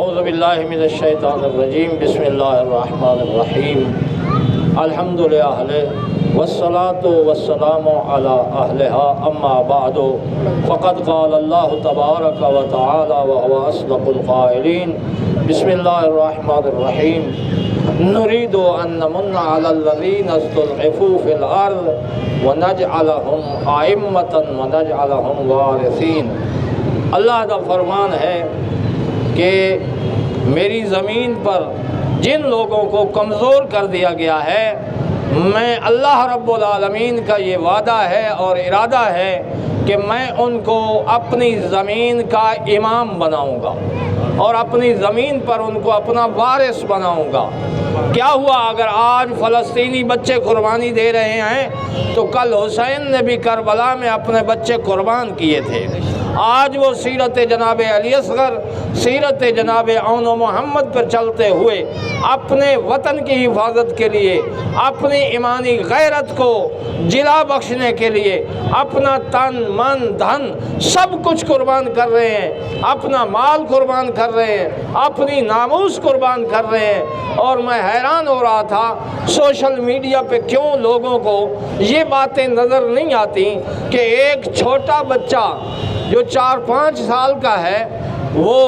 اعوذ باللہ من الشیطان الرجیم بسم اللہ الرحمن الرحیم الحمد للہ والصلاة والسلام علی اہلها اما بعد فقد قال اللہ تبارک و تعالی وهو اصدق القائلین بسم اللہ الرحمن الرحیم نريد أن نمن على الذين استضعفوا في الأرض ونجعلهم أئمة ونجعلهم وارثين۔ اللہ کا فرمان ہے کہ میری زمین پر جن لوگوں کو کمزور کر دیا گیا ہے، میں اللہ رب العالمین کا یہ وعدہ ہے اور ارادہ ہے کہ میں ان کو اپنی زمین کا امام بناؤں گا اور اپنی زمین پر ان کو اپنا وارث بناؤں گا۔ کیا ہوا اگر آج فلسطینی بچے قربانی دے رہے ہیں تو کل حسین نے بھی کربلا میں اپنے بچے قربان کیے تھے۔ آج وہ سیرت جناب علی اصغر، سیرت جناب عون و محمد پر چلتے ہوئے اپنے وطن کی حفاظت کے لیے، اپنی ایمانی غیرت کو جلا بخشنے کے لیے اپنا تن من دھن سب کچھ قربان کر رہے ہیں، اپنا مال قربان کر رہے ہیں، اپنی ناموس قربان کر رہے ہیں۔ اور میں حیران ہو رہا تھا سوشل میڈیا پہ کیوں لوگوں کو یہ باتیں نظر نہیں آتی کہ ایک چھوٹا بچہ جو 4-5 سال کا ہے وہ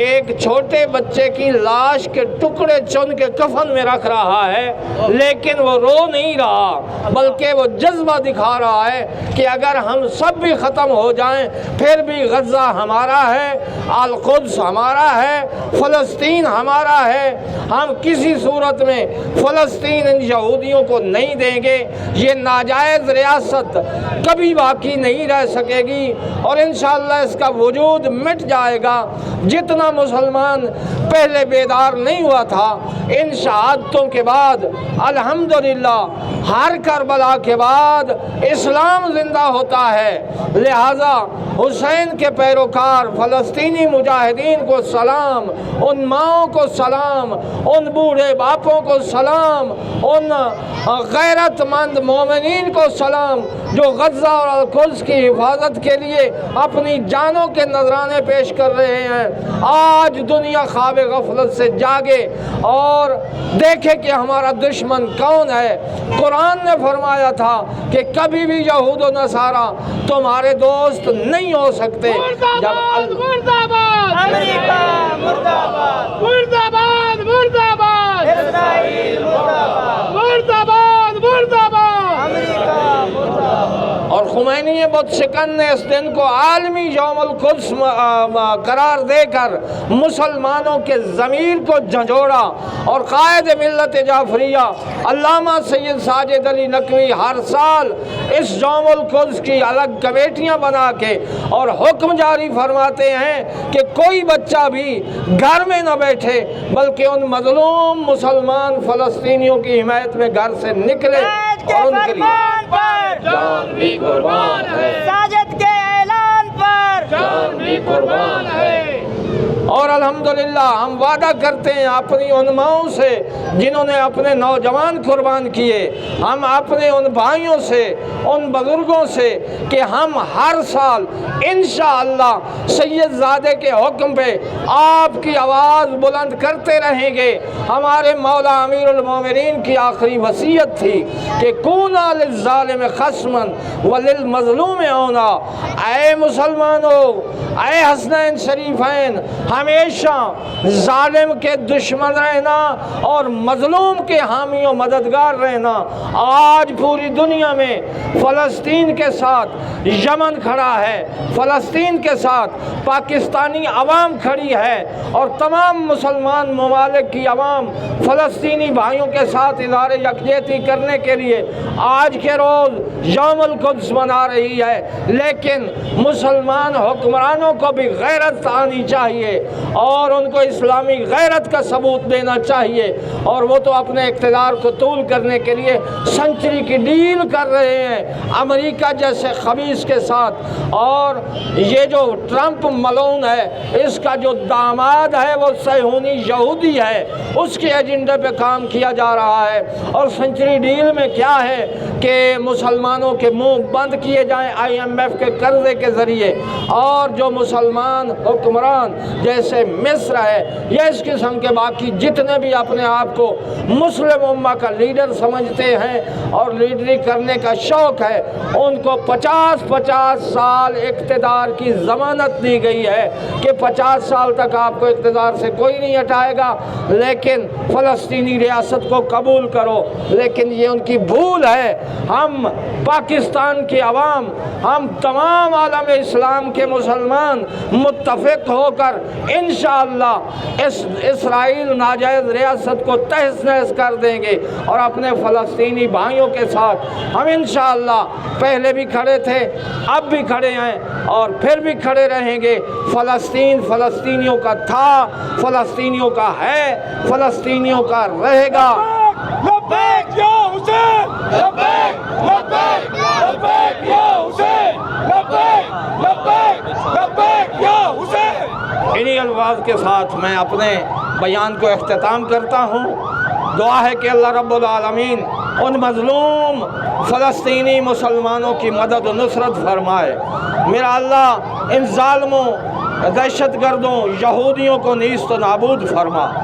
ایک چھوٹے بچے کی لاش کے ٹکڑے چن کے کفن میں رکھ رہا ہے، لیکن وہ رو نہیں رہا بلکہ وہ جذبہ دکھا رہا ہے کہ اگر ہم سب بھی ختم ہو جائیں پھر بھی غزہ ہمارا ہے، القدس ہمارا ہے، فلسطین ہمارا ہے، ہم کسی صورت میں فلسطین ان یہودیوں کو نہیں دیں گے، یہ ناجائز ریاست کبھی باقی نہیں رہ سکے گی اور انشاءاللہ اس کا وجود مٹ جائے گا۔ جتنا مسلمان پہلے بیدار نہیں ہوا تھا، ان شہادتوں کے بعد الحمدللہ ہر کربلا کے بعد اسلام زندہ ہوتا ہے۔ لہٰذا حسین کے پیروکار فلسطینی مجاہدین کو سلام، ان ماؤں کو سلام، ان بوڑھے باپوں کو سلام، ان غیرت مند مومنین کو سلام جو غزہ اور القدس کی حفاظت کے لیے اپنی جانوں کے نذرانے پیش کر رہے ہیں۔ آج دنیا خواب غفلت سے جاگے اور دیکھے کہ ہمارا دشمن کون ہے۔ قرآن نے فرمایا تھا کہ کبھی بھی یہود و نصارہ تمہارے دوست نہیں ہو سکتے۔ مرداباد مرداباد امریکہ مرداباد مرداباد مرداباد اسرائیل مرداباد مرداباد مرداباد امریکہ مرداباد۔ اور خمینی بت شکن نے اس دن کو عالمی یوم القدس قرار دے کر مسلمانوں کے ضمیر کو جھنجھوڑا اور قائد ملت جعفریہ علامہ سید ساجد علی نقوی ہر سال اس یوم القدس کی الگ کمیٹیاں بنا کے اور حکم جاری فرماتے ہیں کہ کوئی بچہ بھی گھر میں نہ بیٹھے بلکہ ان مظلوم مسلمان فلسطینیوں کی حمایت میں گھر سے نکلے اور ان کے لیے جان بھی قربان ہے، ساجد کے اعلان پر جان بھی قربان ہے۔ اور الحمدللہ ہم وعدہ کرتے ہیں اپنی ان ماؤں سے جنہوں نے اپنے نوجوان قربان کیے، ہم اپنے ان بھائیوں سے، ان بزرگوں سے کہ ہم ہر سال انشاءاللہ سید زادے کے حکم پہ آپ کی آواز بلند کرتے رہیں گے۔ ہمارے مولا امیر المومنین کی آخری وصیت تھی کہ کونا للظالم خصما وللمظلوم اونا۔ اے مسلمانوں، اے حسنین شریفین، ہمیشہ ظالم کے دشمن رہنا اور مظلوم کے حامی و مددگار رہنا۔ آج پوری دنیا میں فلسطین کے ساتھ یمن کھڑا ہے، فلسطین کے ساتھ پاکستانی عوام کھڑی ہے اور تمام مسلمان ممالک کی عوام فلسطینی بھائیوں کے ساتھ اظہار یکجہتی کرنے کے لیے آج کے روز یوم القدس منا رہی ہے۔ لیکن مسلمان حکمرانوں کو بھی غیرت آنی چاہیے اور ان کو اسلامی غیرت کا ثبوت دینا چاہیے، اور وہ تو اپنے اقتدار کو طول کرنے کے لیے سنچری کی ڈیل کر رہے ہیں امریکہ جیسے خبیث کے ساتھ۔ اور یہ جو ٹرمپ ملعون ہے، اس کا جو داماد ہے وہ صہیونی یہودی ہے، اس کے ایجنڈے پہ کام کیا جا رہا ہے۔ اور سنچری ڈیل میں کیا ہے کہ مسلمان مسلمانوں کے منہ بند کیے جائیں IMF کے قرضے کے ذریعے، اور جو مسلمان حکمران جیسے مصر ہے یا اس قسم کے باقی جتنے بھی اپنے آپ کو مسلم امہ کا لیڈر سمجھتے ہیں اور لیڈری کرنے کا شوق ہے، ان کو 50 سال اقتدار کی ضمانت دی گئی ہے کہ 50 سال تک آپ کو اقتدار سے کوئی نہیں ہٹائے گا، لیکن فلسطینی ریاست کو قبول کرو۔ لیکن یہ ان کی بھول ہے۔ ہم پاکستان کی عوام، ہم تمام عالم اسلام کے مسلمان متفق ہو کر انشاءاللہ اس اسرائیل ناجائز ریاست کو تہس نہس کر دیں گے، اور اپنے فلسطینی بھائیوں کے ساتھ ہم انشاءاللہ پہلے بھی کھڑے تھے، اب بھی کھڑے ہیں اور پھر بھی کھڑے رہیں گے۔ فلسطین فلسطینیوں کا تھا، فلسطینیوں کا ہے، فلسطینیوں کا رہے گا۔ لبیک یا حسین، لبیک لبیک لبیک یا حسین، لبیک لبیک لبیک یا حسین۔ انہی الفاظ کے ساتھ میں اپنے بیان کو اختتام کرتا ہوں۔ دعا ہے کہ اللہ رب العالمین ان مظلوم فلسطینی مسلمانوں کی مدد و نصرت فرمائے۔ میرا اللہ ان ظالموں، دہشت گردوں، یہودیوں کو نیست و نابود فرما۔